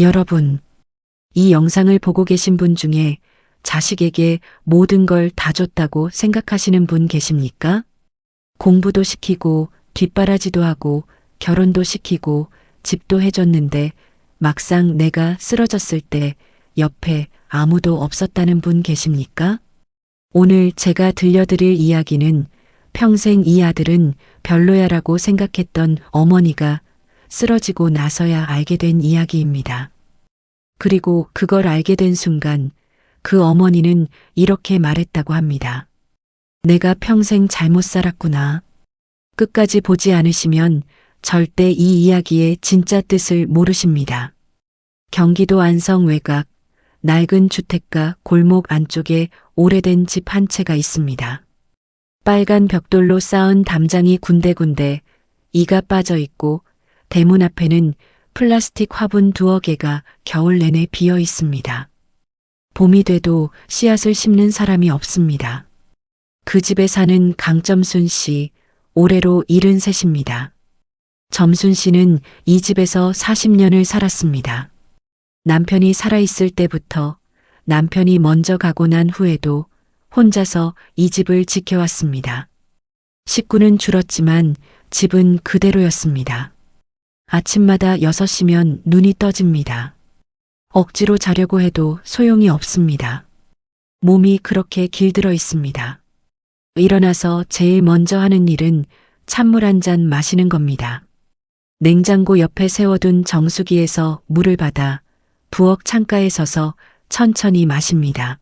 여러분, 이 영상을 보고 계신 분 중에 자식에게 모든 걸 다 줬다고 생각하시는 분 계십니까? 공부도 시키고 뒷바라지도 하고 결혼도 시키고 집도 해줬는데 막상 내가 쓰러졌을 때 옆에 아무도 없었다는 분 계십니까? 오늘 제가 들려드릴 이야기는 평생 이 아들은 별로야라고 생각했던 어머니가 쓰러지고 나서야 알게 된 이야기입니다. 그리고 그걸 알게 된 순간 그 어머니는 이렇게 말했다고 합니다. 내가 평생 잘못 살았구나. 끝까지 보지 않으시면 절대 이 이야기의 진짜 뜻을 모르십니다. 경기도 안성 외곽 낡은 주택가 골목 안쪽에 오래된 집 한 채가 있습니다. 빨간 벽돌로 쌓은 담장이 군데군데 이가 빠져 있고 대문 앞에는 플라스틱 화분 두어 개가 겨울 내내 비어 있습니다. 봄이 돼도 씨앗을 심는 사람이 없습니다. 그 집에 사는 강점순 씨, 올해로 73입니다. 점순 씨는 이 집에서 40년을 살았습니다. 남편이 살아있을 때부터 남편이 먼저 가고 난 후에도 혼자서 이 집을 지켜왔습니다. 식구는 줄었지만 집은 그대로였습니다. 아침마다 6시면 눈이 떠집니다. 억지로 자려고 해도 소용이 없습니다. 몸이 그렇게 길들어 있습니다. 일어나서 제일 먼저 하는 일은 찬물 한 잔 마시는 겁니다. 냉장고 옆에 세워둔 정수기에서 물을 받아 부엌 창가에 서서 천천히 마십니다.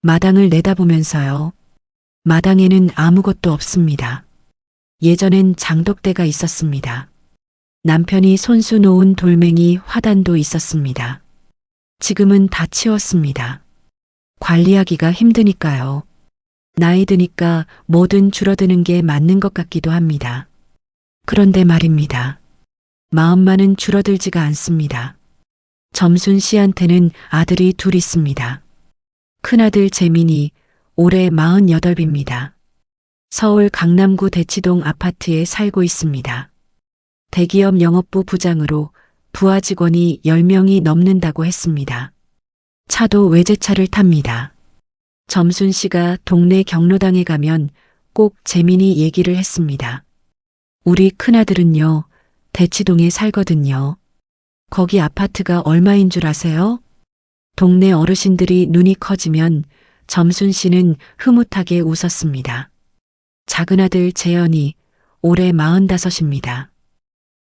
마당을 내다보면서요. 마당에는 아무것도 없습니다. 예전엔 장독대가 있었습니다. 남편이 손수 놓은 돌멩이 화단도 있었습니다. 지금은 다 치웠습니다. 관리하기가 힘드니까요. 나이 드니까 뭐든 줄어드는 게 맞는 것 같기도 합니다. 그런데 말입니다. 마음만은 줄어들지가 않습니다. 점순 씨한테는 아들이 둘 있습니다. 큰아들 재민이 올해 48입니다. 서울 강남구 대치동 아파트에 살고 있습니다. 대기업 영업부 부장으로 부하 직원이 10명이 넘는다고 했습니다. 차도 외제차를 탑니다. 점순 씨가 동네 경로당에 가면 꼭 재민이 얘기를 했습니다. 우리 큰아들은요, 대치동에 살거든요. 거기 아파트가 얼마인 줄 아세요? 동네 어르신들이 눈이 커지면 점순 씨는 흐뭇하게 웃었습니다. 작은아들 재현이 올해 45입니다.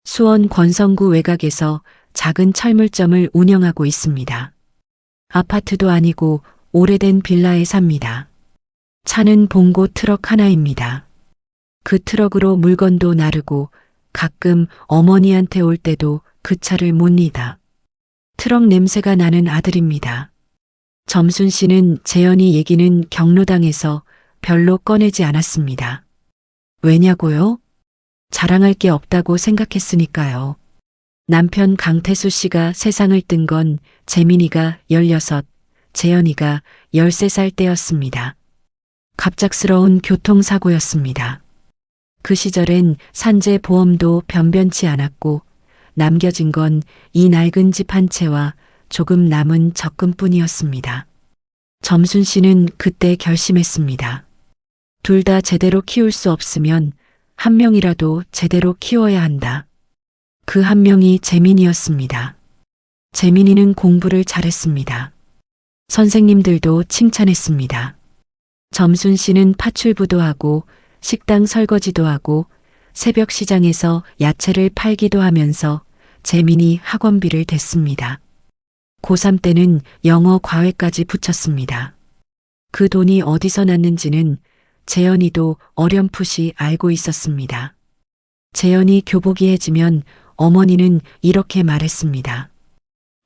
수원 권성구 외곽에서 작은 철물점을 운영하고 있습니다. 아파트도 아니고 오래된 빌라에 삽니다. 차는 봉고 트럭 하나입니다. 그 트럭으로 물건도 나르고 가끔 어머니한테 올 때도 그 차를 몬니다. 트럭 냄새가 나는 아들입니다. 점순 씨는 재현이 얘기는 경로당에서 별로 꺼내지 않았습니다. 왜냐고요? 자랑할 게 없다고 생각했으니까요. 남편 강태수 씨가 세상을 뜬 건 재민이가 16, 재현이가 13살 때였습니다. 갑작스러운 교통사고였습니다. 그 시절엔 산재 보험도 변변치 않았고 남겨진 건 이 낡은 집 한 채와 조금 남은 적금뿐이었습니다. 점순 씨는 그때 결심했습니다. 둘 다 제대로 키울 수 없으면 한 명이라도 제대로 키워야 한다. 그 한 명이 재민이었습니다. 재민이는 공부를 잘했습니다. 선생님들도 칭찬했습니다. 점순 씨는 파출부도 하고 식당 설거지도 하고 새벽 시장에서 야채를 팔기도 하면서 재민이 학원비를 댔습니다. 고3 때는 영어 과외까지 붙였습니다. 그 돈이 어디서 났는지는 재현이도 어렴풋이 알고 있었습니다. 재현이 교복이 해지면 어머니는 이렇게 말했습니다.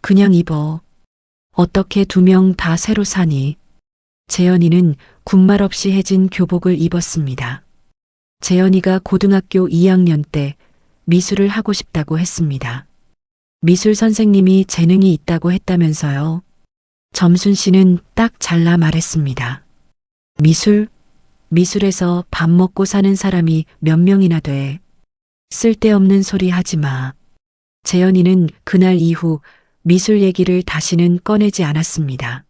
그냥 입어. 어떻게 2명 다 새로 사니? 재현이는 군말 없이 해진 교복을 입었습니다. 재현이가 고등학교 2학년 때 미술을 하고 싶다고 했습니다. 미술 선생님이 재능이 있다고 했다면서요. 점순 씨는 딱 잘라 말했습니다. 미술? 미술에서 밥 먹고 사는 사람이 몇 명이나 돼. 쓸데없는 소리 하지 마. 재현이는 그날 이후 미술 얘기를 다시는 꺼내지 않았습니다.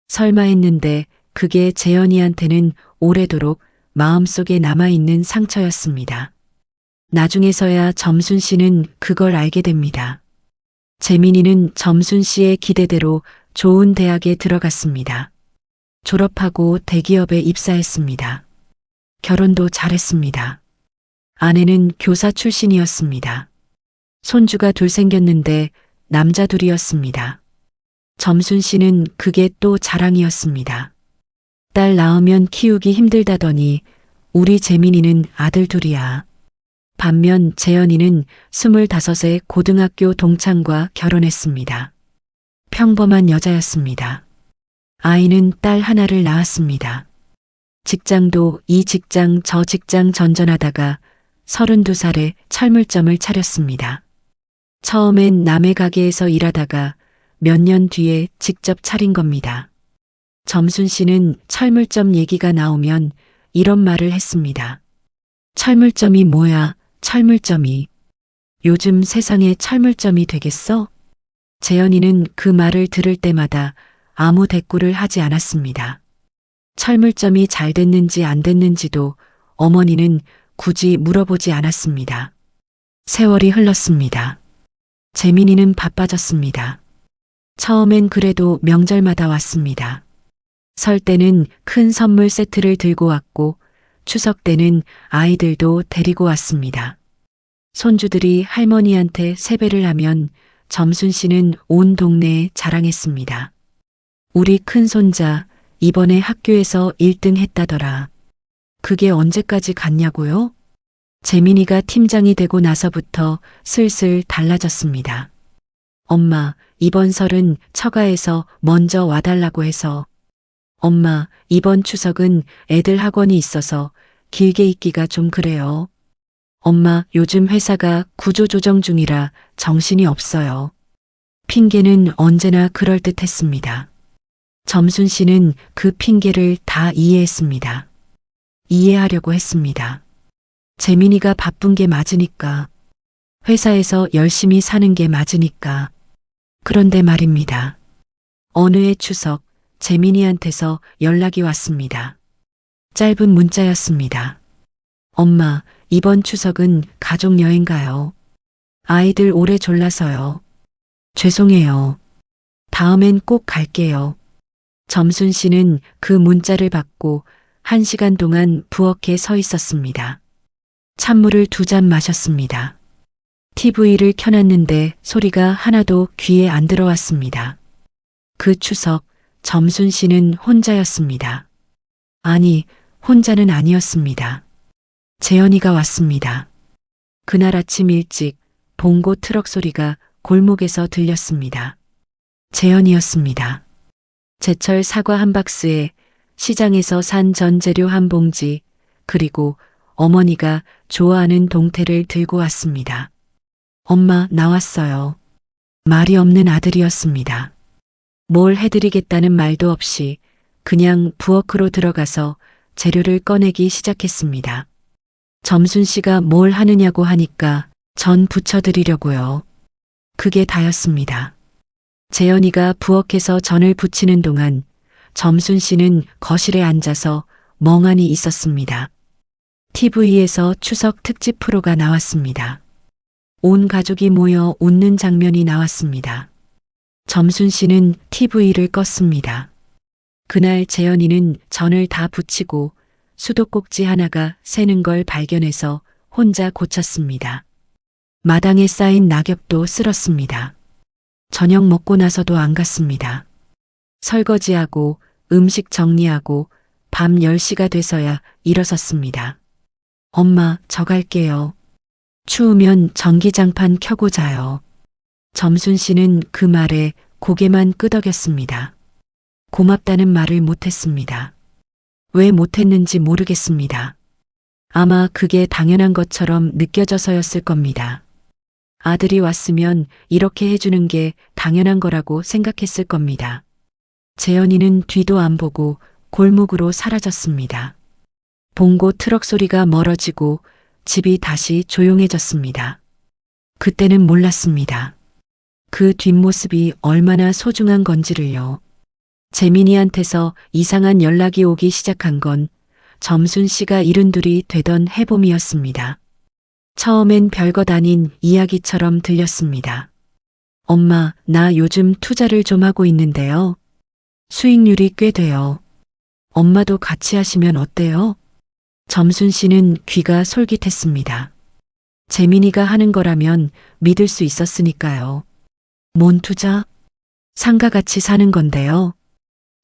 설마 했는데 그게 재현이한테는 오래도록 마음속에 남아있는 상처였습니다. 나중에서야 점순 씨는 그걸 알게 됩니다. 재민이는 점순 씨의 기대대로 좋은 대학에 들어갔습니다. 졸업하고 대기업에 입사했습니다. 결혼도 잘했습니다. 아내는 교사 출신이었습니다. 손주가 둘 생겼는데 남자 둘이었습니다. 점순 씨는 그게 또 자랑이었습니다. 딸 낳으면 키우기 힘들다더니 우리 재민이는 아들 둘이야. 반면 재현이는 25세 고등학교 동창과 결혼했습니다. 평범한 여자였습니다. 아이는 딸 하나를 낳았습니다. 직장도 이 직장 저 직장 전전하다가 32살에 철물점을 차렸습니다. 처음엔 남의 가게에서 일하다가 몇 년 뒤에 직접 차린 겁니다. 점순 씨는 철물점 얘기가 나오면 이런 말을 했습니다. 철물점이 뭐야, 철물점이. 요즘 세상에 철물점이 되겠어? 재현이는 그 말을 들을 때마다 아무 대꾸를 하지 않았습니다. 철물점이 잘 됐는지 안 됐는지도 어머니는 굳이 물어보지 않았습니다. 세월이 흘렀습니다. 재민이는 바빠졌습니다. 처음엔 그래도 명절마다 왔습니다. 설 때는 큰 선물 세트를 들고 왔고 추석 때는 아이들도 데리고 왔습니다. 손주들이 할머니한테 세배를 하면 점순 씨는 온 동네에 자랑했습니다. 우리 큰 손자 이번에 학교에서 1등 했다더라. 그게 언제까지 갔냐고요? 재민이가 팀장이 되고 나서부터 슬슬 달라졌습니다. 엄마, 이번 설은 처가에서 먼저 와달라고 해서. 엄마, 이번 추석은 애들 학원이 있어서 길게 있기가 좀 그래요. 엄마, 요즘 회사가 구조조정 중이라 정신이 없어요. 핑계는 언제나 그럴듯했습니다. 점순 씨는 그 핑계를 다 이해했습니다. 이해하려고 했습니다. 재민이가 바쁜 게 맞으니까. 회사에서 열심히 사는 게 맞으니까. 그런데 말입니다. 어느 해 추석, 재민이한테서 연락이 왔습니다. 짧은 문자였습니다. 엄마, 이번 추석은 가족 여행 가요. 아이들 오래 졸라서요. 죄송해요. 다음엔 꼭 갈게요. 점순 씨는 그 문자를 받고 1시간 동안 부엌에 서 있었습니다. 찬물을 2잔 마셨습니다. TV를 켜놨는데 소리가 하나도 귀에 안 들어왔습니다. 그 추석, 점순 씨는 혼자였습니다. 아니, 혼자는 아니었습니다. 재현이가 왔습니다. 그날 아침 일찍 봉고 트럭 소리가 골목에서 들렸습니다. 재현이었습니다. 제철 사과 한 박스에 시장에서 산 전재료 한 봉지, 그리고 어머니가 좋아하는 동태를 들고 왔습니다. 엄마, 나왔어요. 말이 없는 아들이었습니다. 뭘 해드리겠다는 말도 없이 그냥 부엌으로 들어가서 재료를 꺼내기 시작했습니다. 점순 씨가 뭘 하느냐고 하니까 전 부쳐드리려고요. 그게 다였습니다. 재현이가 부엌에서 전을 부치는 동안 점순 씨는 거실에 앉아서 멍하니 있었습니다. TV에서 추석 특집 프로가 나왔습니다. 온 가족이 모여 웃는 장면이 나왔습니다. 점순 씨는 TV를 껐습니다. 그날 재현이는 전을 다 부치고 수도꼭지 하나가 새는 걸 발견해서 혼자 고쳤습니다. 마당에 쌓인 낙엽도 쓸었습니다. 저녁 먹고 나서도 안 갔습니다. 설거지하고 음식 정리하고 밤 10시가 돼서야 일어섰습니다. 엄마, 저 갈게요. 추우면 전기장판 켜고 자요. 점순 씨는 그 말에 고개만 끄덕였습니다. 고맙다는 말을 못했습니다. 왜 못했는지 모르겠습니다. 아마 그게 당연한 것처럼 느껴져서였을 겁니다. 아들이 왔으면 이렇게 해주는 게 당연한 거라고 생각했을 겁니다. 재현이는 뒤도 안 보고 골목으로 사라졌습니다. 봉고 트럭 소리가 멀어지고 집이 다시 조용해졌습니다. 그때는 몰랐습니다. 그 뒷모습이 얼마나 소중한 건지를요. 재민이한테서 이상한 연락이 오기 시작한 건 점순 씨가 이른둘이 되던 해봄이었습니다. 처음엔 별것 아닌 이야기처럼 들렸습니다. 엄마, 나 요즘 투자를 좀 하고 있는데요. 수익률이 꽤 돼요. 엄마도 같이 하시면 어때요? 점순 씨는 귀가 솔깃했습니다. 재민이가 하는 거라면 믿을 수 있었으니까요. 뭔 투자? 상가 같이 사는 건데요.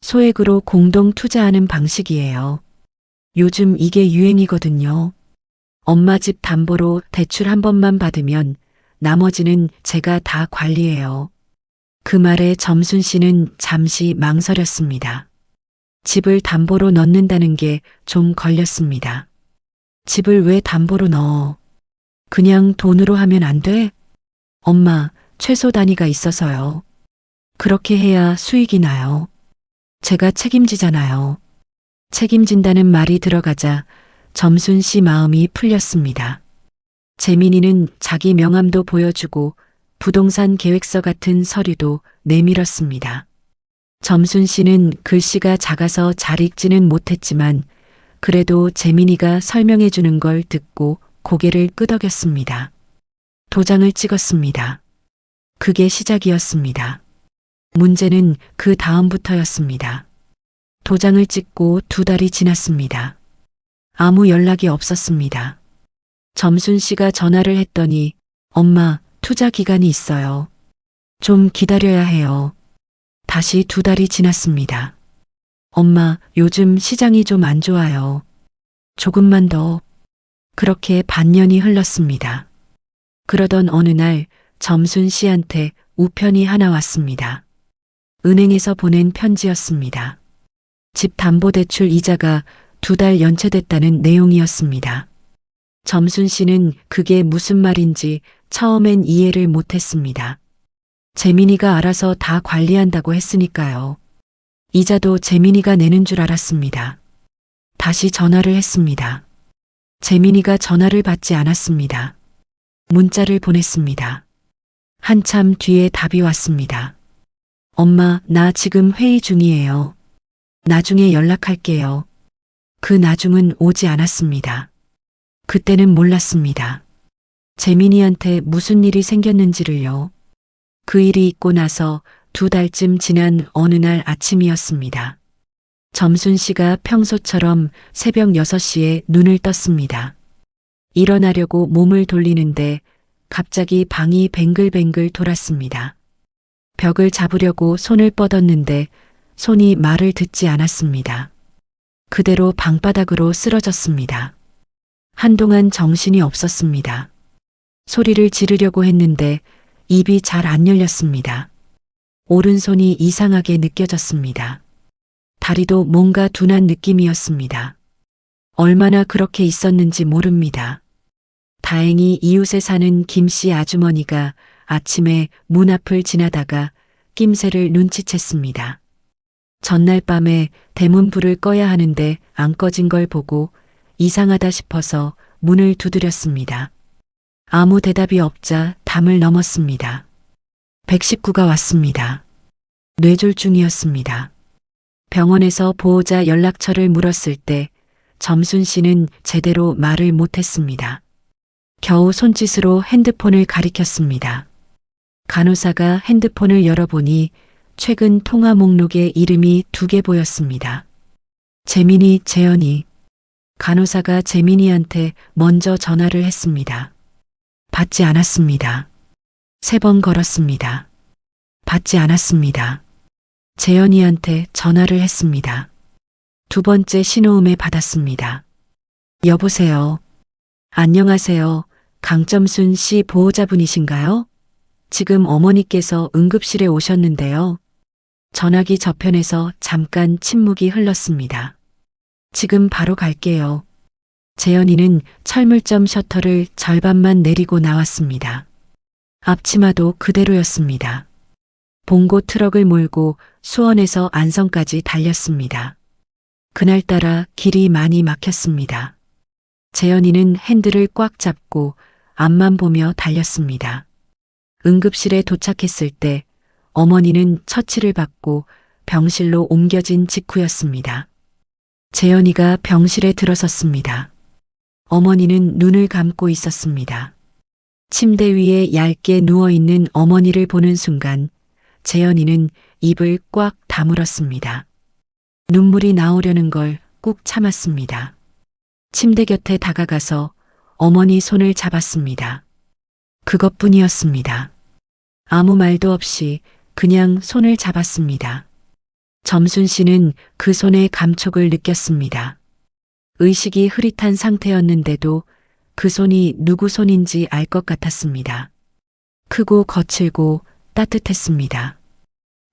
소액으로 공동 투자하는 방식이에요. 요즘 이게 유행이거든요. 엄마 집 담보로 대출 한 번만 받으면 나머지는 제가 다 관리해요. 그 말에 점순 씨는 잠시 망설였습니다. 집을 담보로 넣는다는 게 좀 걸렸습니다. 집을 왜 담보로 넣어? 그냥 돈으로 하면 안 돼? 엄마, 최소 단위가 있어서요. 그렇게 해야 수익이 나요. 제가 책임지잖아요. 책임진다는 말이 들어가자 점순 씨 마음이 풀렸습니다. 재민이는 자기 명함도 보여주고 부동산 계획서 같은 서류도 내밀었습니다. 점순 씨는 글씨가 작아서 잘 읽지는 못했지만 그래도 재민이가 설명해 주는 걸 듣고 고개를 끄덕였습니다. 도장을 찍었습니다. 그게 시작이었습니다. 문제는 그 다음부터였습니다. 도장을 찍고 2달이 지났습니다. 아무 연락이 없었습니다. 점순 씨가 전화를 했더니 엄마, 투자 기간이 있어요. 좀 기다려야 해요. 다시 2달이 지났습니다. 엄마, 요즘 시장이 좀 안 좋아요. 조금만 더. 그렇게 반년이 흘렀습니다. 그러던 어느 날 점순 씨한테 우편이 하나 왔습니다. 은행에서 보낸 편지였습니다. 집 담보대출 이자가 2달 연체됐다는 내용이었습니다. 점순 씨는 그게 무슨 말인지 처음엔 이해를 못했습니다. 재민이가 알아서 다 관리한다고 했으니까요. 이자도 재민이가 내는 줄 알았습니다. 다시 전화를 했습니다. 재민이가 전화를 받지 않았습니다. 문자를 보냈습니다. 한참 뒤에 답이 왔습니다. 엄마, 나 지금 회의 중이에요. 나중에 연락할게요. 그 나중은 오지 않았습니다. 그때는 몰랐습니다. 재민이한테 무슨 일이 생겼는지를요. 그 일이 있고 나서 2달쯤 지난 어느 날 아침이었습니다. 점순 씨가 평소처럼 새벽 6시에 눈을 떴습니다. 일어나려고 몸을 돌리는데 갑자기 방이 뱅글뱅글 돌았습니다. 벽을 잡으려고 손을 뻗었는데 손이 말을 듣지 않았습니다. 그대로 방바닥으로 쓰러졌습니다. 한동안 정신이 없었습니다. 소리를 지르려고 했는데 입이 잘 안 열렸습니다. 오른손이 이상하게 느껴졌습니다. 다리도 뭔가 둔한 느낌이었습니다. 얼마나 그렇게 있었는지 모릅니다. 다행히 이웃에 사는 김씨 아주머니가 아침에 문 앞을 지나다가 낌새를 눈치챘습니다. 전날 밤에 대문 불을 꺼야 하는데 안 꺼진 걸 보고 이상하다 싶어서 문을 두드렸습니다. 아무 대답이 없자 담을 넘었습니다. 119가 왔습니다. 뇌졸중이었습니다. 병원에서 보호자 연락처를 물었을 때 점순 씨는 제대로 말을 못했습니다. 겨우 손짓으로 핸드폰을 가리켰습니다. 간호사가 핸드폰을 열어보니 최근 통화 목록에 이름이 2개 보였습니다. 재민이, 재현이. 간호사가 재민이한테 먼저 전화를 했습니다. 받지 않았습니다. 3번 걸었습니다. 받지 않았습니다. 재현이한테 전화를 했습니다. 2번째 신호음에 받았습니다. 여보세요. 안녕하세요. 강점순 씨 보호자분이신가요? 지금 어머니께서 응급실에 오셨는데요. 전화기 저편에서 잠깐 침묵이 흘렀습니다. 지금 바로 갈게요. 재현이는 철물점 셔터를 절반만 내리고 나왔습니다. 앞치마도 그대로였습니다. 봉고 트럭을 몰고 수원에서 안성까지 달렸습니다. 그날따라 길이 많이 막혔습니다. 재현이는 핸들을 꽉 잡고 앞만 보며 달렸습니다. 응급실에 도착했을 때 어머니는 처치를 받고 병실로 옮겨진 직후였습니다. 재현이가 병실에 들어섰습니다. 어머니는 눈을 감고 있었습니다. 침대 위에 얇게 누워있는 어머니를 보는 순간 재현이는 입을 꽉 다물었습니다. 눈물이 나오려는 걸 꾹 참았습니다. 침대 곁에 다가가서 어머니 손을 잡았습니다. 그것뿐이었습니다. 아무 말도 없이 그냥 손을 잡았습니다. 점순 씨는 그 손의 감촉을 느꼈습니다. 의식이 흐릿한 상태였는데도 그 손이 누구 손인지 알 것 같았습니다. 크고 거칠고 따뜻했습니다.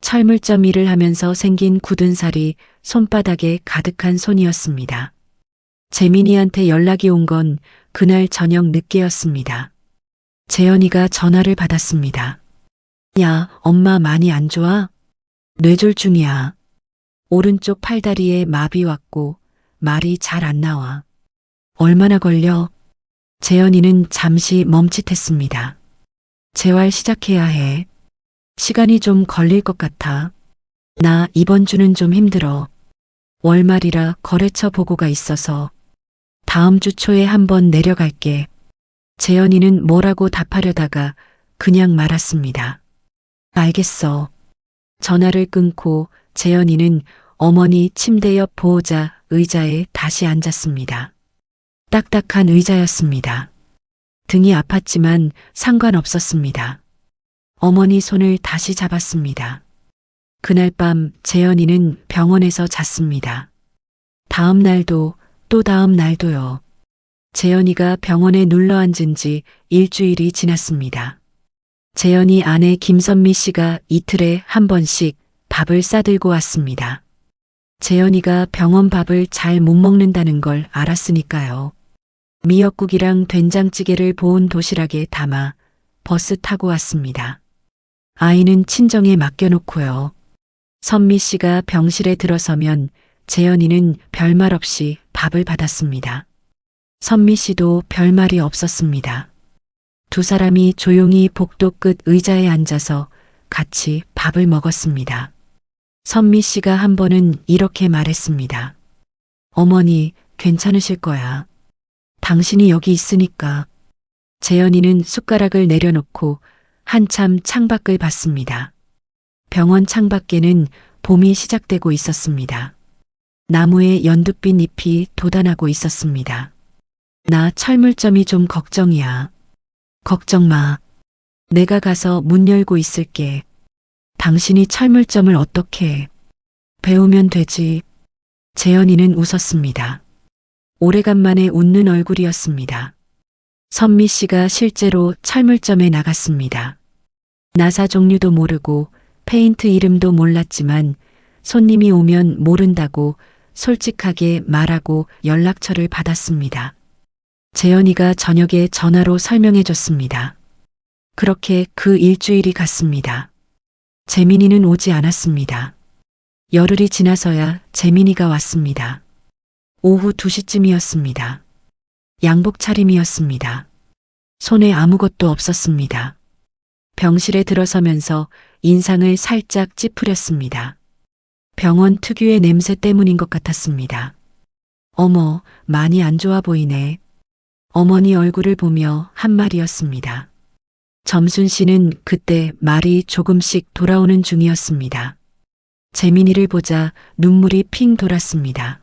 철물점 일을 하면서 생긴 굳은 살이 손바닥에 가득한 손이었습니다. 재민이한테 연락이 온 건 그날 저녁 늦게였습니다. 재현이가 전화를 받았습니다. 야, 엄마 많이 안 좋아? 뇌졸중이야. 오른쪽 팔다리에 마비 왔고 말이 잘 안 나와. 얼마나 걸려? 재현이는 잠시 멈칫했습니다. 재활 시작해야 해. 시간이 좀 걸릴 것 같아. 나 이번 주는 좀 힘들어. 월말이라 거래처 보고가 있어서 다음 주 초에 한번 내려갈게. 재현이는 뭐라고 답하려다가 그냥 말았습니다. 알겠어. 전화를 끊고 재현이는 어머니 침대 옆 보호자 의자에 다시 앉았습니다. 딱딱한 의자였습니다. 등이 아팠지만 상관없었습니다. 어머니 손을 다시 잡았습니다. 그날 밤 재현이는 병원에서 잤습니다. 다음 날도 또 다음 날도요. 재현이가 병원에 눌러 앉은 지 일주일이 지났습니다. 재현이 아내 김선미 씨가 이틀에 한 번씩 밥을 싸들고 왔습니다. 재현이가 병원 밥을 잘 못 먹는다는 걸 알았으니까요. 미역국이랑 된장찌개를 보온 도시락에 담아 버스 타고 왔습니다. 아이는 친정에 맡겨놓고요. 선미 씨가 병실에 들어서면 재현이는 별말 없이 밥을 받았습니다. 선미 씨도 별말이 없었습니다. 두 사람이 조용히 복도 끝 의자에 앉아서 같이 밥을 먹었습니다. 선미 씨가 한 번은 이렇게 말했습니다. 어머니, 괜찮으실 거야. 당신이 여기 있으니까. 재현이는 숟가락을 내려놓고 한참 창밖을 봤습니다. 병원 창밖에는 봄이 시작되고 있었습니다. 나무에 연두빛 잎이 돋아나고 있었습니다. 나 철물점이 좀 걱정이야. 걱정 마. 내가 가서 문 열고 있을게. 당신이 철물점을 어떻게 해? 배우면 되지. 재현이는 웃었습니다. 오래간만에 웃는 얼굴이었습니다. 선미 씨가 실제로 철물점에 나갔습니다. 나사 종류도 모르고 페인트 이름도 몰랐지만 손님이 오면 모른다고 솔직하게 말하고 연락처를 받았습니다. 재현이가 저녁에 전화로 설명해 줬습니다. 그렇게 그 일주일이 갔습니다. 재민이는 오지 않았습니다. 열흘이 지나서야 재민이가 왔습니다. 오후 2시쯤이었습니다. 양복 차림이었습니다. 손에 아무것도 없었습니다. 병실에 들어서면서 인상을 살짝 찌푸렸습니다. 병원 특유의 냄새 때문인 것 같았습니다. 어머, 많이 안 좋아 보이네. 어머니 얼굴을 보며 한 말이었습니다. 점순 씨는 그때 말이 조금씩 돌아오는 중이었습니다. 재민이를 보자 눈물이 핑 돌았습니다.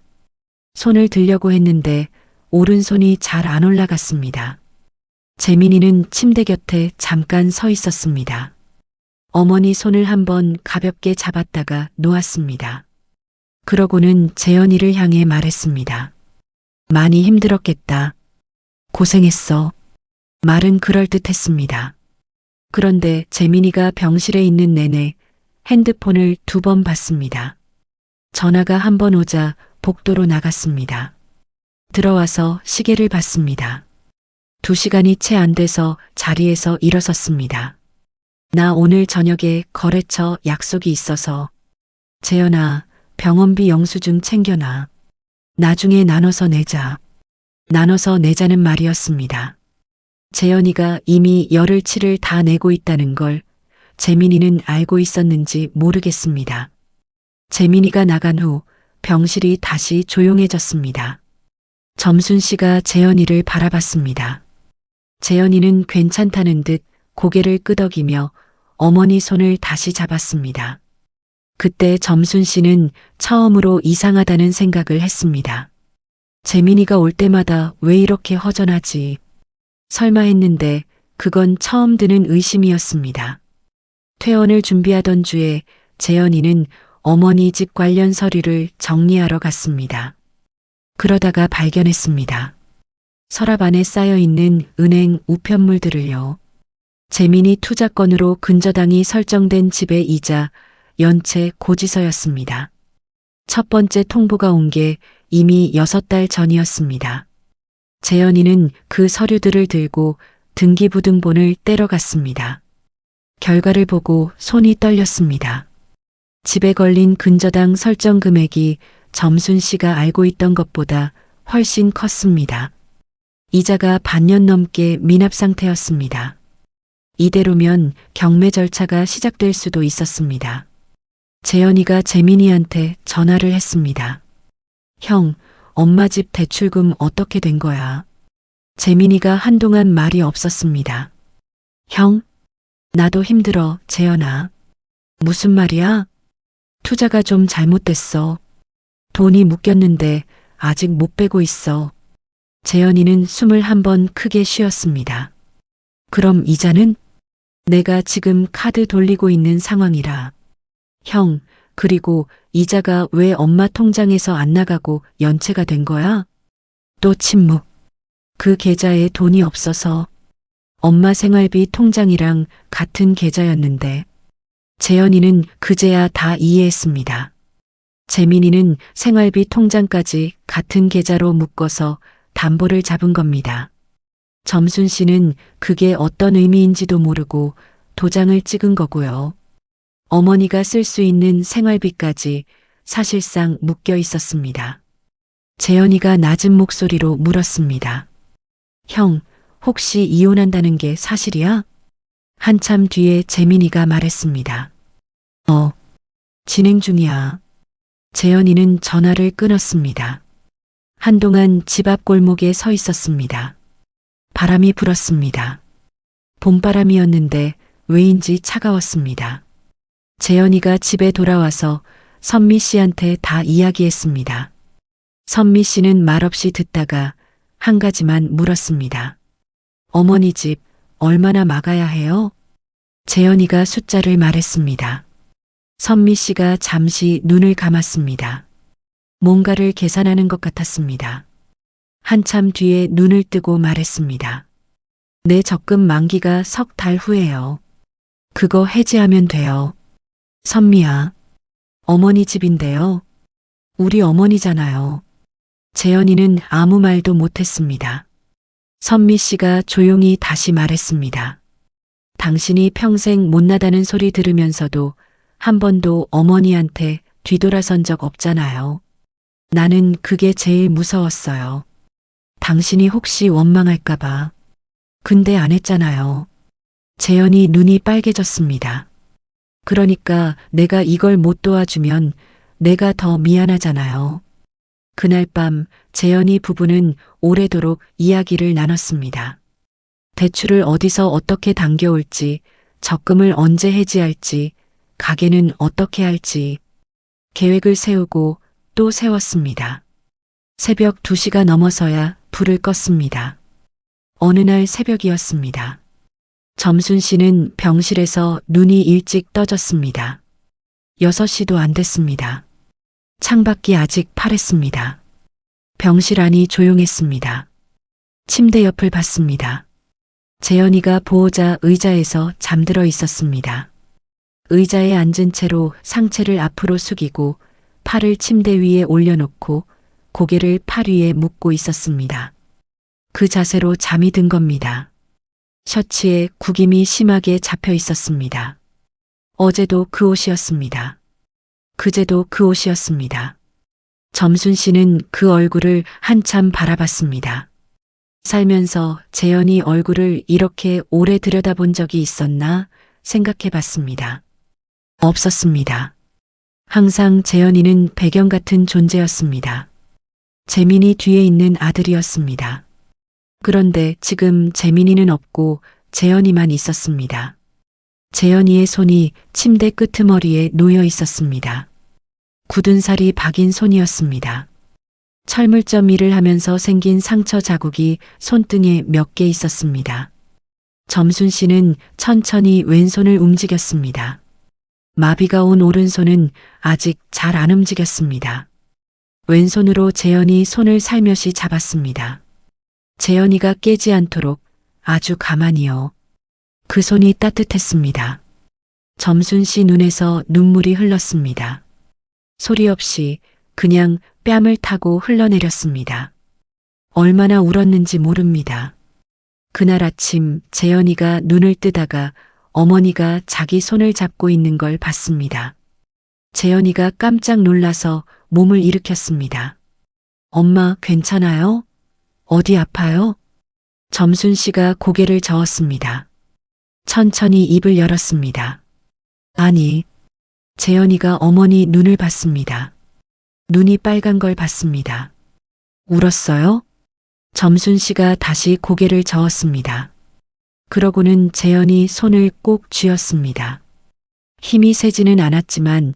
손을 들려고 했는데 오른손이 잘 안 올라갔습니다. 재민이는 침대 곁에 잠깐 서 있었습니다. 어머니 손을 한번 가볍게 잡았다가 놓았습니다. 그러고는 재현이를 향해 말했습니다. 많이 힘들었겠다. 고생했어. 말은 그럴듯했습니다. 그런데 재민이가 병실에 있는 내내 핸드폰을 2번 봤습니다. 전화가 한 번 오자 복도로 나갔습니다. 들어와서 시계를 봤습니다. 2시간이 채 안 돼서 자리에서 일어섰습니다. 나 오늘 저녁에 거래처 약속이 있어서. 재현아, 병원비 영수증 챙겨놔. 나중에 나눠서 내자. 나눠서 내자는 말이었습니다. 재현이가 이미 열을 치를 다 내고 있다는 걸 재민이는 알고 있었는지 모르겠습니다. 재민이가 나간 후 병실이 다시 조용해졌습니다. 점순 씨가 재현이를 바라봤습니다. 재현이는 괜찮다는 듯 고개를 끄덕이며 어머니 손을 다시 잡았습니다. 그때 점순 씨는 처음으로 이상하다는 생각을 했습니다. 재민이가 올 때마다 왜 이렇게 허전하지? 설마 했는데 그건 처음 드는 의심이었습니다. 퇴원을 준비하던 주에 재현이는 어머니 집 관련 서류를 정리하러 갔습니다. 그러다가 발견했습니다. 서랍 안에 쌓여있는 은행 우편물들을요. 재민이 투자건으로 근저당이 설정된 집의 이자, 연체 고지서였습니다. 첫 번째 통보가 온 게 이미 6달 전이었습니다. 재현이는 그 서류들을 들고 등기부등본을 떼러 갔습니다. 결과를 보고 손이 떨렸습니다. 집에 걸린 근저당 설정 금액이 점순 씨가 알고 있던 것보다 훨씬 컸습니다. 이자가 반년 넘게 미납 상태였습니다. 이대로면 경매 절차가 시작될 수도 있었습니다. 재현이가 재민이한테 전화를 했습니다. 형, 엄마 집 대출금 어떻게 된 거야? 재민이가 한동안 말이 없었습니다. 형, 나도 힘들어, 재현아. 무슨 말이야? 투자가 좀 잘못됐어. 돈이 묶였는데 아직 못 빼고 있어. 재현이는 숨을 한번 크게 쉬었습니다. 그럼 이자는? 내가 지금 카드 돌리고 있는 상황이라. 형, 그리고 이자가 왜 엄마 통장에서 안 나가고 연체가 된 거야? 또 침묵. 그 계좌에 돈이 없어서. 엄마 생활비 통장이랑 같은 계좌였는데. 재현이는 그제야 다 이해했습니다. 재민이는 생활비 통장까지 같은 계좌로 묶어서 담보를 잡은 겁니다. 점순 씨는 그게 어떤 의미인지도 모르고 도장을 찍은 거고요. 어머니가 쓸 수 있는 생활비까지 사실상 묶여 있었습니다. 재현이가 낮은 목소리로 물었습니다. 형, 혹시 이혼한다는 게 사실이야? 한참 뒤에 재민이가 말했습니다. 진행 중이야. 재현이는 전화를 끊었습니다. 한동안 집 앞 골목에 서 있었습니다. 바람이 불었습니다. 봄바람이었는데 왜인지 차가웠습니다. 재현이가 집에 돌아와서 선미 씨한테 다 이야기했습니다. 선미 씨는 말없이 듣다가 한 가지만 물었습니다. 어머니 집 얼마나 막아야 해요? 재현이가 숫자를 말했습니다. 선미 씨가 잠시 눈을 감았습니다. 뭔가를 계산하는 것 같았습니다. 한참 뒤에 눈을 뜨고 말했습니다. 내 적금 만기가 3달 후에요. 그거 해지하면 돼요. 선미야, 어머니 집인데요. 우리 어머니잖아요. 재현이는 아무 말도 못했습니다. 선미 씨가 조용히 다시 말했습니다. 당신이 평생 못나다는 소리 들으면서도 한 번도 어머니한테 뒤돌아선 적 없잖아요. 나는 그게 제일 무서웠어요. 당신이 혹시 원망할까봐. 근데 안 했잖아요. 재현이 눈이 빨개졌습니다. 그러니까 내가 이걸 못 도와주면 내가 더 미안하잖아요. 그날 밤 재현이 부부는 오래도록 이야기를 나눴습니다. 대출을 어디서 어떻게 당겨올지, 적금을 언제 해지할지, 가게는 어떻게 할지 계획을 세우고 또 세웠습니다. 새벽 2시가 넘어서야 불을 껐습니다. 어느 날 새벽이었습니다. 점순 씨는 병실에서 눈이 일찍 떠졌습니다. 6시도 안 됐습니다. 창밖이 아직 파랬습니다. 병실 안이 조용했습니다. 침대 옆을 봤습니다. 재현이가 보호자 의자에서 잠들어 있었습니다. 의자에 앉은 채로 상체를 앞으로 숙이고 팔을 침대 위에 올려놓고 고개를 팔 위에 묶고 있었습니다. 그 자세로 잠이 든 겁니다. 셔츠에 구김이 심하게 잡혀 있었습니다. 어제도 그 옷이었습니다. 그제도 그 옷이었습니다. 점순 씨는 그 얼굴을 한참 바라봤습니다. 살면서 재현이 얼굴을 이렇게 오래 들여다본 적이 있었나 생각해 봤습니다. 없었습니다. 항상 재현이는 배경 같은 존재였습니다. 재민이 뒤에 있는 아들이었습니다. 그런데 지금 재민이는 없고 재현이만 있었습니다. 재현이의 손이 침대 끄트머리에 놓여 있었습니다. 굳은 살이 박인 손이었습니다. 철물점 일을 하면서 생긴 상처 자국이 손등에 몇 개 있었습니다. 점순 씨는 천천히 왼손을 움직였습니다. 마비가 온 오른손은 아직 잘 안 움직였습니다. 왼손으로 재현이 손을 살며시 잡았습니다. 재현이가 깨지 않도록 아주 가만히요. 그 손이 따뜻했습니다. 점순 씨 눈에서 눈물이 흘렀습니다. 소리 없이 그냥 뺨을 타고 흘러내렸습니다. 얼마나 울었는지 모릅니다. 그날 아침 재현이가 눈을 뜨다가 어머니가 자기 손을 잡고 있는 걸 봤습니다. 재현이가 깜짝 놀라서 몸을 일으켰습니다. 엄마 괜찮아요? 어디 아파요? 점순 씨가 고개를 저었습니다. 천천히 입을 열었습니다. 아니, 재현이가 어머니 눈을 봤습니다. 눈이 빨간 걸 봤습니다. 울었어요? 점순 씨가 다시 고개를 저었습니다. 그러고는 재현이 손을 꼭 쥐었습니다. 힘이 세지는 않았지만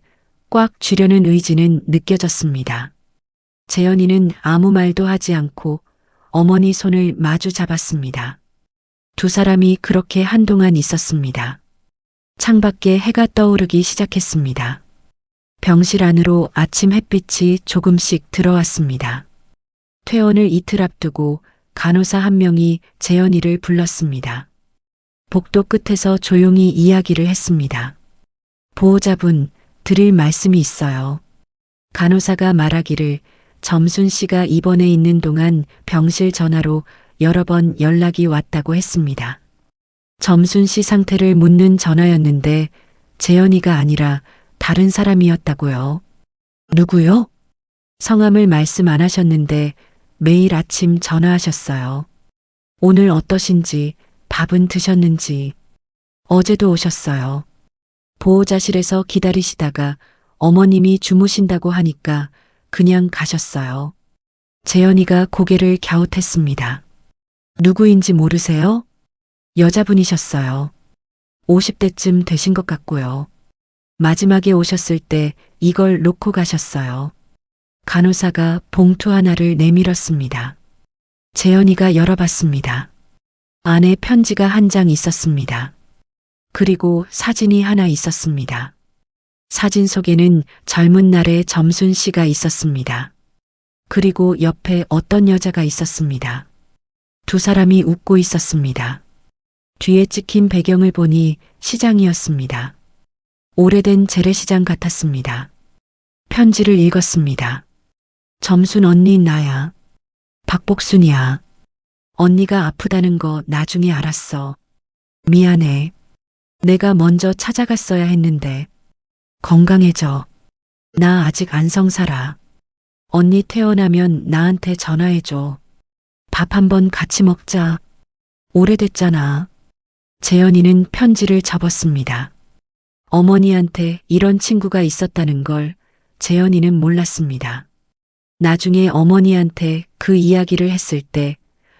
꽉 쥐려는 의지는 느껴졌습니다. 재현이는 아무 말도 하지 않고 어머니 손을 마주 잡았습니다. 두 사람이 그렇게 한동안 있었습니다. 창밖에 해가 떠오르기 시작했습니다. 병실 안으로 아침 햇빛이 조금씩 들어왔습니다. 퇴원을 이틀 앞두고 간호사 한 명이 재현이를 불렀습니다. 복도 끝에서 조용히 이야기를 했습니다. 보호자분, 드릴 말씀이 있어요. 간호사가 말하기를 점순 씨가 입원해 있는 동안 병실 전화로 여러 번 연락이 왔다고 했습니다. 점순 씨 상태를 묻는 전화였는데 재현이가 아니라 다른 사람이었다고요. 누구요? 성함을 말씀 안 하셨는데 매일 아침 전화하셨어요. 오늘 어떠신지, 밥은 드셨는지. 어제도 오셨어요. 보호자실에서 기다리시다가 어머님이 주무신다고 하니까 그냥 가셨어요. 재현이가 고개를 갸웃했습니다. 누구인지 모르세요? 여자분이셨어요. 50대쯤 되신 것 같고요. 마지막에 오셨을 때 이걸 놓고 가셨어요. 간호사가 봉투 하나를 내밀었습니다. 재현이가 열어봤습니다. 안에 편지가 한 장 있었습니다. 그리고 사진이 하나 있었습니다. 사진 속에는 젊은 날의 점순 씨가 있었습니다. 그리고 옆에 어떤 여자가 있었습니다. 두 사람이 웃고 있었습니다. 뒤에 찍힌 배경을 보니 시장이었습니다. 오래된 재래시장 같았습니다. 편지를 읽었습니다. 점순 언니 나야. 박복순이야. 언니가 아프다는 거 나중에 알았어. 미안해. 내가 먼저 찾아갔어야 했는데. 건강해져. 나 아직 안성살아. 언니 퇴원하면 나한테 전화해줘. 밥 한번 같이 먹자. 오래됐잖아. 재현이는 편지를 접었습니다. 어머니한테 이런 친구가 있었다는 걸 재현이는 몰랐습니다. 나중에 어머니한테 그 이야기를 했을 때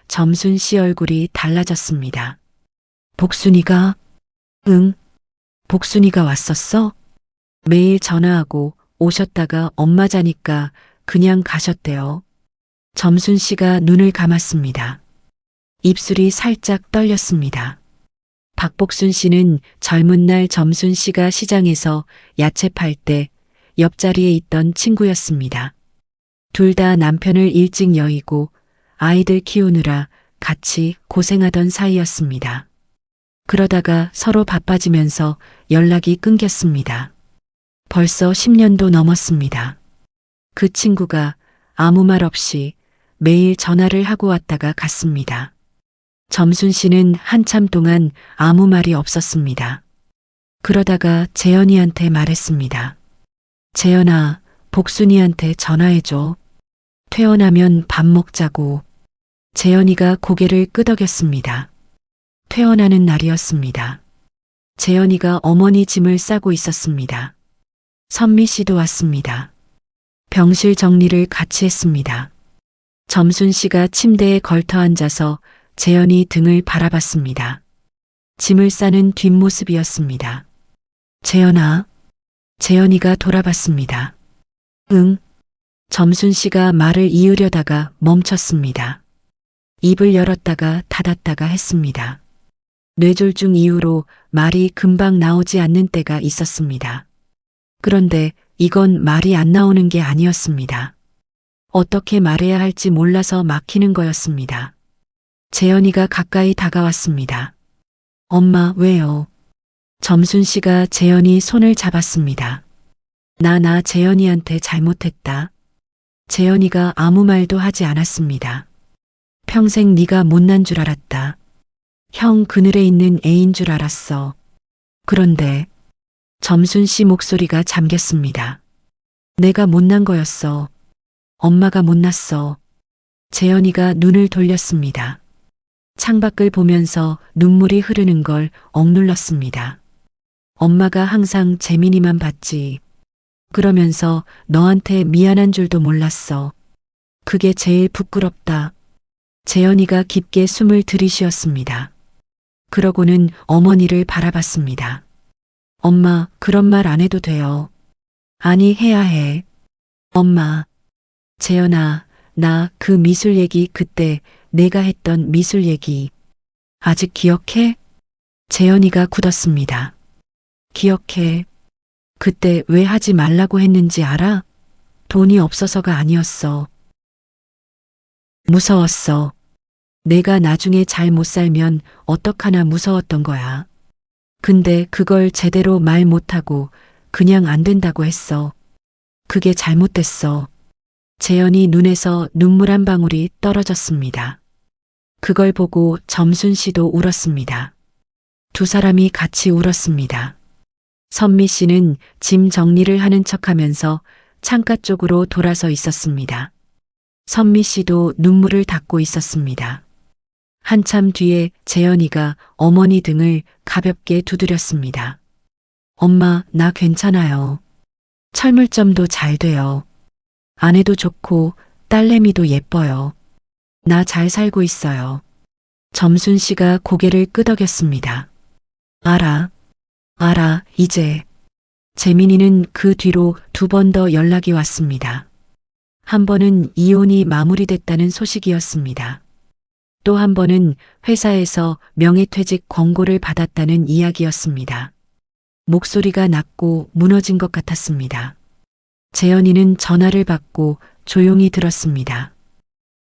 점순 씨 얼굴이 달라졌습니다. 복순이가? 응. 복순이가 왔었어? 매일 전화하고 오셨다가 엄마 자니까 그냥 가셨대요. 점순 씨가 눈을 감았습니다. 입술이 살짝 떨렸습니다. 박복순 씨는 젊은 날 점순 씨가 시장에서 야채 팔 때 옆자리에 있던 친구였습니다. 둘 다 남편을 일찍 여의고 아이들 키우느라 같이 고생하던 사이였습니다. 그러다가 서로 바빠지면서 연락이 끊겼습니다. 벌써 10년도 넘었습니다. 그 친구가 아무 말 없이 매일 전화를 하고 왔다가 갔습니다. 점순 씨는 한참 동안 아무 말이 없었습니다. 그러다가 재현이한테 말했습니다. 재현아, 복순이한테 전화해줘. 퇴원하면 밥 먹자고. 재현이가 고개를 끄덕였습니다. 퇴원하는 날이었습니다. 재현이가 어머니 짐을 싸고 있었습니다. 선미 씨도 왔습니다. 병실 정리를 같이 했습니다. 점순 씨가 침대에 걸터 앉아서 재현이 등을 바라봤습니다. 짐을 싸는 뒷모습이었습니다. 재현아. 재현이가 돌아봤습니다. 응. 점순 씨가 말을 이으려다가 멈췄습니다. 입을 열었다가 닫았다가 했습니다. 뇌졸중 이후로 말이 금방 나오지 않는 때가 있었습니다. 그런데 이건 말이 안 나오는 게 아니었습니다. 어떻게 말해야 할지 몰라서 막히는 거였습니다. 재현이가 가까이 다가왔습니다. 엄마, 왜요? 점순 씨가 재현이 손을 잡았습니다. 나 재현이한테 잘못했다. 재현이가 아무 말도 하지 않았습니다. 평생 네가 못난 줄 알았다. 형 그늘에 있는 애인 줄 알았어. 그런데 점순 씨 목소리가 잠겼습니다. 내가 못난 거였어. 엄마가 못났어. 재현이가 눈을 돌렸습니다. 창밖을 보면서 눈물이 흐르는 걸 억눌렀습니다. 엄마가 항상 재민이만 봤지. 그러면서 너한테 미안한 줄도 몰랐어. 그게 제일 부끄럽다. 재현이가 깊게 숨을 들이쉬었습니다. 그러고는 어머니를 바라봤습니다. 엄마, 그런 말 안 해도 돼요. 아니, 해야 해. 엄마. 재현아, 나 그 미술 얘기 그때 내가 했던 미술 얘기 아직 기억해? 재현이가 굳었습니다. 기억해. 그때 왜 하지 말라고 했는지 알아? 돈이 없어서가 아니었어. 무서웠어. 내가 나중에 잘 못 살면 어떡하나 무서웠던 거야. 근데 그걸 제대로 말 못하고 그냥 안 된다고 했어. 그게 잘못됐어. 재현이 눈에서 눈물 한 방울이 떨어졌습니다. 그걸 보고 점순 씨도 울었습니다. 두 사람이 같이 울었습니다. 선미 씨는 짐 정리를 하는 척하면서 창가 쪽으로 돌아서 있었습니다. 선미 씨도 눈물을 닦고 있었습니다. 한참 뒤에 재현이가 어머니 등을 가볍게 두드렸습니다. 엄마, 나 괜찮아요. 철물점도 잘 돼요. 아내도 좋고 딸내미도 예뻐요. 나 잘 살고 있어요. 점순 씨가 고개를 끄덕였습니다. 알아. 이제. 재민이는 그 뒤로 두 번 더 연락이 왔습니다. 한 번은 이혼이 마무리됐다는 소식이었습니다. 또 한 번은 회사에서 명예퇴직 권고를 받았다는 이야기였습니다. 목소리가 낮고 무너진 것 같았습니다. 재현이는 전화를 받고 조용히 들었습니다.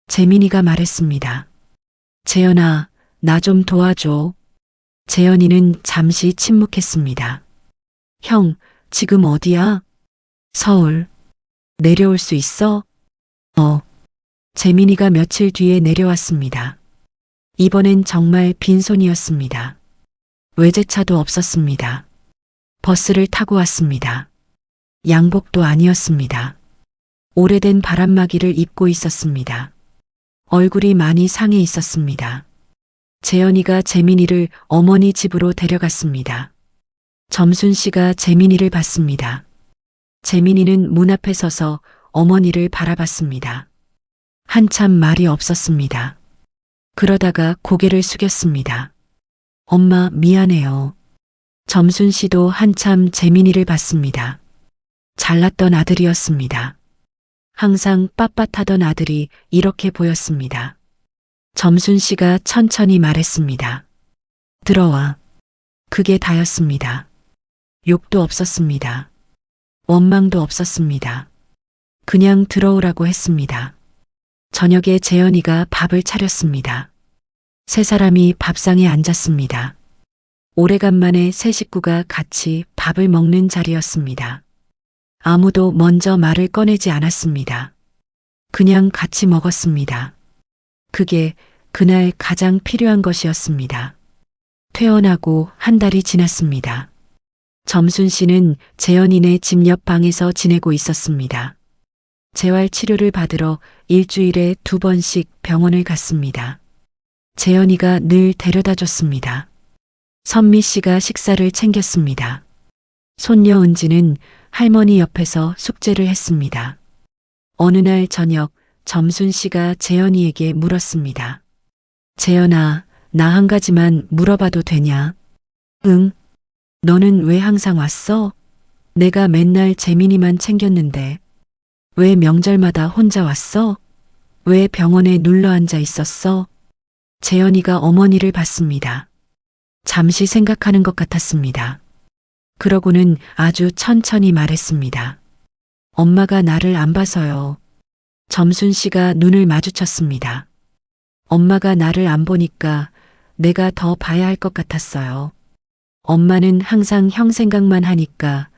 재민이가 말했습니다. 재현아, 나 좀 도와줘. 재현이는 잠시 침묵했습니다. 형, 지금 어디야? 서울. 내려올 수 있어? 재민이가 며칠 뒤에 내려왔습니다. 이번엔 정말 빈손이었습니다. 외제차도 없었습니다. 버스를 타고 왔습니다. 양복도 아니었습니다. 오래된 바람막이를 입고 있었습니다. 얼굴이 많이 상해 있었습니다. 재현이가 재민이를 어머니 집으로 데려갔습니다. 점순 씨가 재민이를 봤습니다. 재민이는 문 앞에 서서 어머니를 바라봤습니다. 한참 말이 없었습니다. 그러다가 고개를 숙였습니다. 엄마, 미안해요. 점순 씨도 한참 재민이를 봤습니다. 잘났던 아들이었습니다. 항상 빳빳하던 아들이 이렇게 보였습니다. 점순 씨가 천천히 말했습니다. 들어와. 그게 다였습니다. 욕도 없었습니다. 원망도 없었습니다. 그냥 들어오라고 했습니다. 저녁에 재현이가 밥을 차렸습니다. 세 사람이 밥상에 앉았습니다. 오래간만에 세 식구가 같이 밥을 먹는 자리였습니다. 아무도 먼저 말을 꺼내지 않았습니다. 그냥 같이 먹었습니다. 그게 그날 가장 필요한 것이었습니다. 퇴원하고 한 달이 지났습니다. 점순 씨는 재현이네 집 옆 방에서 지내고 있었습니다. 재활 치료를 받으러 일주일에 2번씩 병원을 갔습니다. 재현이가 늘 데려다 줬습니다. 선미 씨가 식사를 챙겼습니다. 손녀 은지는 할머니 옆에서 숙제를 했습니다. 어느 날 저녁 점순 씨가 재현이에게 물었습니다. 재현아, 나 한 가지만 물어봐도 되냐? 응. 너는 왜 항상 왔어? 내가 맨날 재민이만 챙겼는데. 왜 명절마다 혼자 왔어? 왜 병원에 눌러 앉아 있었어? 재현이가 어머니를 봤습니다. 잠시 생각하는 것 같았습니다. 그러고는 아주 천천히 말했습니다. 엄마가 나를 안 봐서요. 점순 씨가 눈을 마주쳤습니다. 엄마가 나를 안 보니까 내가 더 봐야 할 것 같았어요. 엄마는 항상 형 생각만 하니까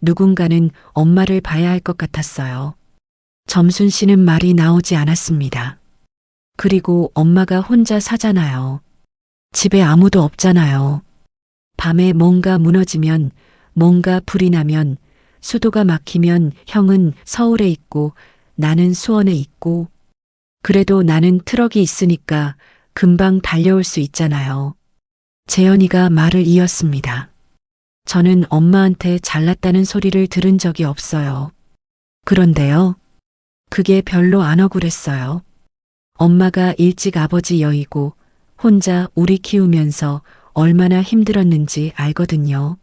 누군가는 엄마를 봐야 할 것 같았어요. 점순 씨는 말이 나오지 않았습니다. 그리고 엄마가 혼자 사잖아요. 집에 아무도 없잖아요. 밤에 뭔가 무너지면, 뭔가 불이 나면, 수도가 막히면 형은 서울에 있고 나는 수원에 있고, 그래도 나는 트럭이 있으니까 금방 달려올 수 있잖아요. 재현이가 말을 이었습니다. 저는 엄마한테 잘났다는 소리를 들은 적이 없어요. 그런데요. 그게 별로 안 억울했어요. 엄마가 일찍 아버지 여의고 혼자 우리 키우면서 얼마나 힘들었는지 알거든요.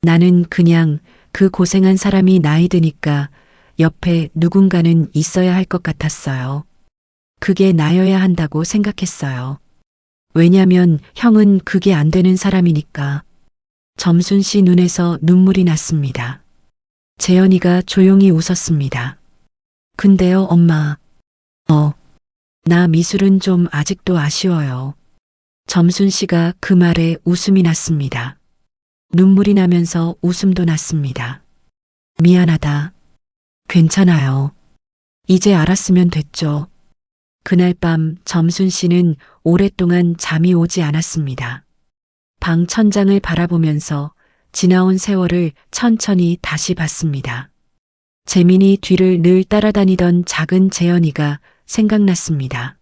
나는 그냥 그 고생한 사람이 나이 드니까 옆에 누군가는 있어야 할 것 같았어요. 그게 나여야 한다고 생각했어요. 왜냐면 형은 그게 안 되는 사람이니까. 점순 씨 눈에서 눈물이 났습니다. 재현이가 조용히 웃었습니다. 근데요, 엄마. 나 미술은 좀 아직도 아쉬워요. 점순 씨가 그 말에 웃음이 났습니다. 눈물이 나면서 웃음도 났습니다. 미안하다. 괜찮아요. 이제 알았으면 됐죠. 그날 밤 점순 씨는 오랫동안 잠이 오지 않았습니다. 방 천장을 바라보면서 지나온 세월을 천천히 다시 봤습니다. 재민이 뒤를 늘 따라다니던 작은 재현이가 생각났습니다.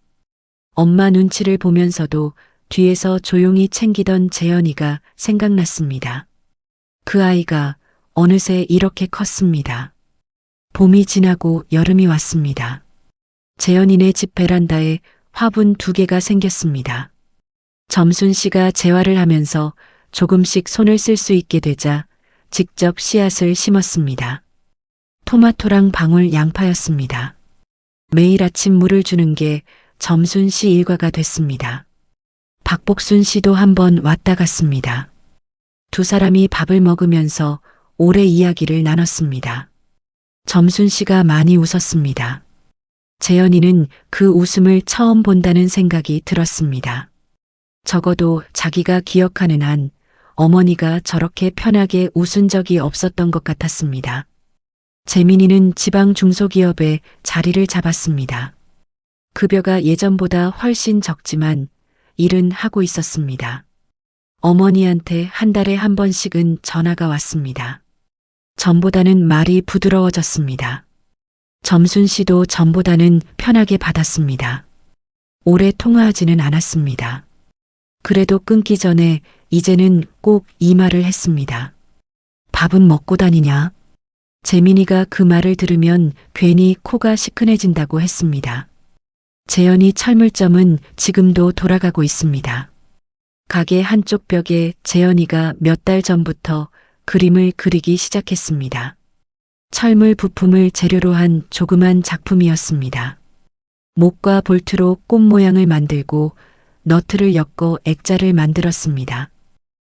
엄마 눈치를 보면서도 뒤에서 조용히 챙기던 재현이가 생각났습니다. 그 아이가 어느새 이렇게 컸습니다. 봄이 지나고 여름이 왔습니다. 재현이네 집 베란다에 화분 2개가 생겼습니다. 점순 씨가 재활을 하면서 조금씩 손을 쓸 수 있게 되자 직접 씨앗을 심었습니다. 토마토랑 방울 양파였습니다. 매일 아침 물을 주는 게 점순 씨 일과가 됐습니다. 박복순 씨도 한번 왔다 갔습니다. 2 사람이 밥을 먹으면서 올해 이야기를 나눴습니다. 점순 씨가 많이 웃었습니다. 재현이는 그 웃음을 처음 본다는 생각이 들었습니다. 적어도 자기가 기억하는 한 어머니가 저렇게 편하게 웃은 적이 없었던 것 같았습니다. 재민이는 지방 중소기업에 자리를 잡았습니다. 급여가 예전보다 훨씬 적지만 일은 하고 있었습니다. 어머니한테 한 달에 1번씩은 전화가 왔습니다. 전보다는 말이 부드러워졌습니다. 점순 씨도 전보다는 편하게 받았습니다. 오래 통화하지는 않았습니다. 그래도 끊기 전에 이제는 꼭 이 말을 했습니다. 밥은 먹고 다니냐? 재민이가 그 말을 들으면 괜히 코가 시큰해진다고 했습니다. 재현이 철물점은 지금도 돌아가고 있습니다. 가게 한쪽 벽에 재현이가 몇 달 전부터 그림을 그리기 시작했습니다. 철물 부품을 재료로 한 조그만 작품이었습니다. 목과 볼트로 꽃 모양을 만들고 너트를 엮어 액자를 만들었습니다.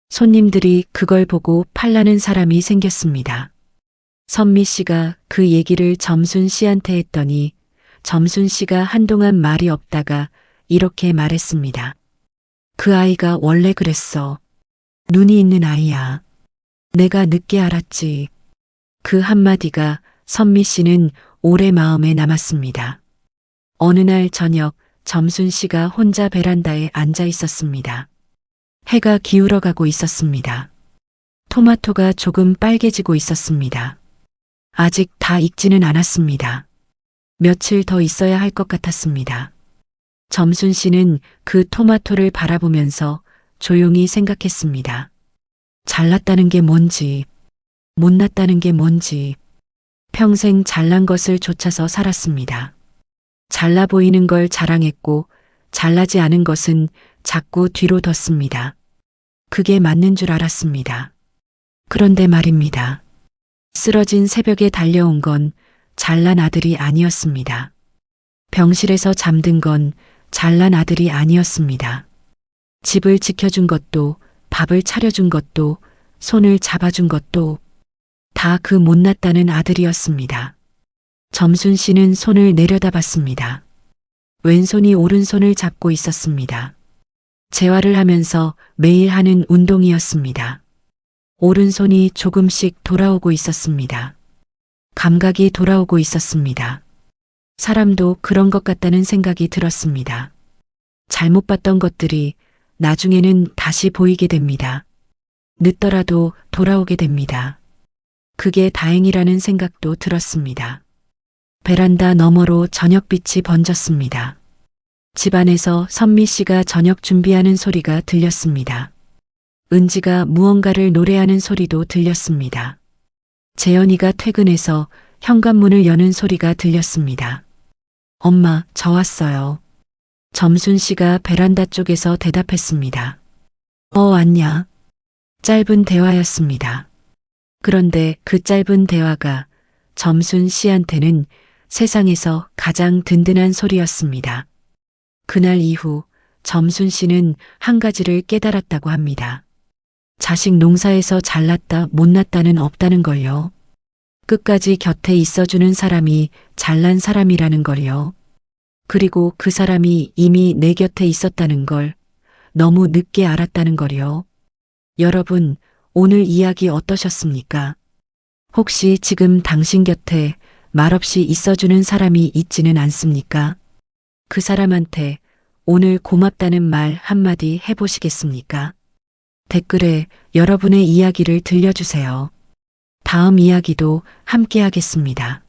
손님들이 그걸 보고 팔라는 사람이 생겼습니다. 선미 씨가 그 얘기를 점순 씨한테 했더니 점순 씨가 한동안 말이 없다가 이렇게 말했습니다. 그 아이가 원래 그랬어. 눈이 있는 아이야. 내가 늦게 알았지. 그 한마디가 선미 씨는 오래 마음에 남았습니다. 어느 날 저녁 점순 씨가 혼자 베란다에 앉아 있었습니다. 해가 기울어 가고 있었습니다. 토마토가 조금 빨개지고 있었습니다. 아직 다 익지는 않았습니다. 며칠 더 있어야 할 것 같았습니다. 점순 씨는 그 토마토를 바라보면서 조용히 생각했습니다. 잘났다는 게 뭔지, 못났다는 게 뭔지, 평생 잘난 것을 좇아서 살았습니다. 잘나 보이는 걸 자랑했고, 잘나지 않은 것은 자꾸 뒤로 뒀습니다. 그게 맞는 줄 알았습니다. 그런데 말입니다. 쓰러진 새벽에 달려온 건 잘난 아들이 아니었습니다. 병실에서 잠든 건 잘난 아들이 아니었습니다. 집을 지켜준 것도, 밥을 차려준 것도, 손을 잡아준 것도 다 그 못났다는 아들이었습니다. 점순 씨는 손을 내려다봤습니다. 왼손이 오른손을 잡고 있었습니다. 재활을 하면서 매일 하는 운동이었습니다. 오른손이 조금씩 돌아오고 있었습니다. 감각이 돌아오고 있었습니다. 사람도 그런 것 같다는 생각이 들었습니다. 잘못 봤던 것들이 나중에는 다시 보이게 됩니다. 늦더라도 돌아오게 됩니다. 그게 다행이라는 생각도 들었습니다. 베란다 너머로 저녁빛이 번졌습니다. 집안에서 선미 씨가 저녁 준비하는 소리가 들렸습니다. 은지가 무언가를 노래하는 소리도 들렸습니다. 재현이가 퇴근해서 현관문을 여는 소리가 들렸습니다. 엄마, 저 왔어요. 점순 씨가 베란다 쪽에서 대답했습니다. 왔냐? 짧은 대화였습니다. 그런데 그 짧은 대화가 점순 씨한테는 세상에서 가장 든든한 소리였습니다. 그날 이후 점순 씨는 한 가지를 깨달았다고 합니다. 자식 농사에서 잘났다 못났다는 없다는 걸요. 끝까지 곁에 있어주는 사람이 잘난 사람이라는 걸요. 그리고 그 사람이 이미 내 곁에 있었다는 걸 너무 늦게 알았다는 걸요. 여러분, 오늘 이야기 어떠셨습니까? 혹시 지금 당신 곁에 말없이 있어주는 사람이 있지는 않습니까? 그 사람한테 오늘 고맙다는 말 한마디 해보시겠습니까? 댓글에 여러분의 이야기를 들려주세요. 다음 이야기도 함께 하겠습니다.